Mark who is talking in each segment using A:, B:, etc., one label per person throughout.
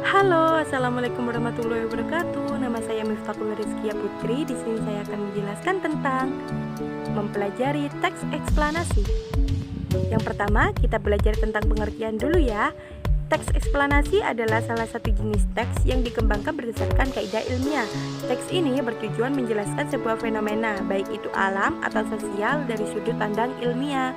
A: Halo, assalamualaikum warahmatullahi wabarakatuh. Nama saya Miftahul Rizkia Putri. Di sini saya akan menjelaskan tentang mempelajari teks eksplanasi. Yang pertama, kita belajar tentang pengertian dulu ya. Teks eksplanasi adalah salah satu jenis teks yang dikembangkan berdasarkan kaidah ilmiah. Teks ini bertujuan menjelaskan sebuah fenomena, baik itu alam atau sosial dari sudut pandang ilmiah.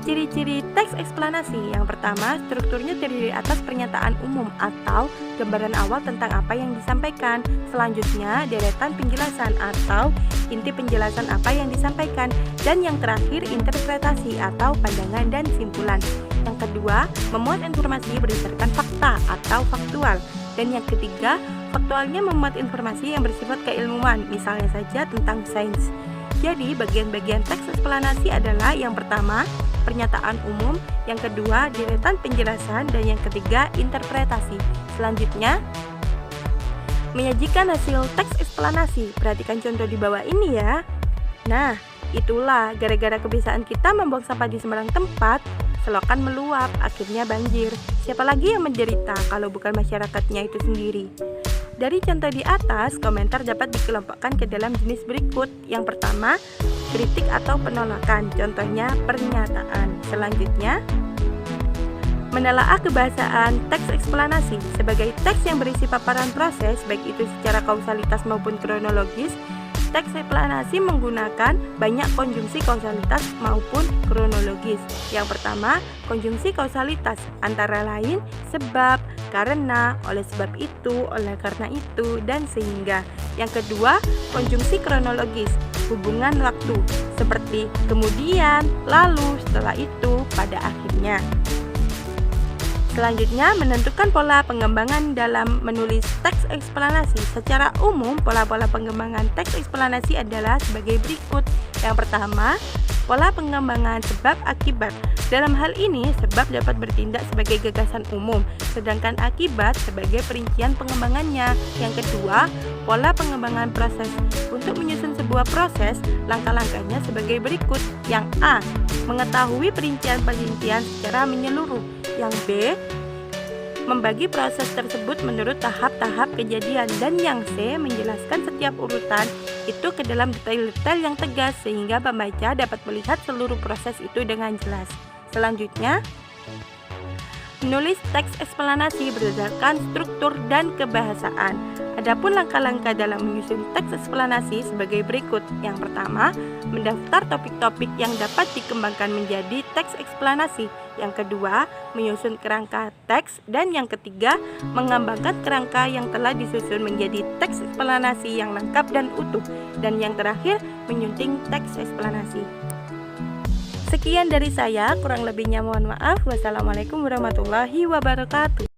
A: Ciri-ciri teks eksplanasi. Yang pertama, strukturnya terdiri atas pernyataan umum atau gambaran awal tentang apa yang disampaikan. Selanjutnya, deretan penjelasan atau inti penjelasan apa yang disampaikan. Dan yang terakhir, interpretasi atau pandangan dan simpulan. Yang kedua, memuat informasi berdasarkan fakta atau faktual. Dan yang ketiga, faktualnya memuat informasi yang bersifat keilmuan, misalnya saja tentang sains. Jadi, bagian-bagian teks eksplanasi adalah yang pertama, pernyataan umum, yang kedua, deretan penjelasan, dan yang ketiga, interpretasi. Selanjutnya, menyajikan hasil teks eksplanasi. Perhatikan contoh di bawah ini ya. Nah, itulah gara-gara kebiasaan kita membuang sampah di sembarang tempat, selokan meluap, akhirnya banjir. Siapa lagi yang menderita kalau bukan masyarakatnya itu sendiri? Dari contoh di atas, komentar dapat dikelompokkan ke dalam jenis berikut. Yang pertama, kritik atau penolakan, contohnya pernyataan. Selanjutnya, menelaah kebahasaan teks eksplanasi. Sebagai teks yang berisi paparan proses, baik itu secara kausalitas maupun kronologis, teks eksplanasi menggunakan banyak konjungsi kausalitas maupun kronologis. Yang pertama, konjungsi kausalitas, antara lain sebab, karena, oleh sebab itu, oleh karena itu, dan sehingga. Yang kedua, konjungsi kronologis, hubungan waktu, seperti kemudian, lalu, setelah itu, pada akhirnya. Selanjutnya, menentukan pola pengembangan dalam menulis teks eksplanasi. Secara umum, pola-pola pengembangan teks eksplanasi adalah sebagai berikut. Yang pertama, pola pengembangan sebab akibat. Dalam hal ini, sebab dapat bertindak sebagai gagasan umum, sedangkan akibat sebagai perincian pengembangannya. Yang kedua, pola pengembangan proses. Untuk menyusun sebuah proses, langkah-langkahnya sebagai berikut. Yang A, mengetahui perincian-perincian secara menyeluruh. Yang B, membagi proses tersebut menurut tahap-tahap kejadian. Dan yang C, menjelaskan setiap urutan itu ke dalam detail-detail yang tegas sehingga pembaca dapat melihat seluruh proses itu dengan jelas. Selanjutnya, menulis teks eksplanasi berdasarkan struktur dan kebahasaan. Adapun langkah-langkah dalam menyusun teks eksplanasi sebagai berikut. Yang pertama, mendaftar topik-topik yang dapat dikembangkan menjadi teks eksplanasi. Yang kedua, menyusun kerangka teks. Dan yang ketiga, mengembangkan kerangka yang telah disusun menjadi teks eksplanasi yang lengkap dan utuh. Dan yang terakhir, menyunting teks eksplanasi. Sekian dari saya, kurang lebihnya mohon maaf. Wassalamualaikum warahmatullahi wabarakatuh.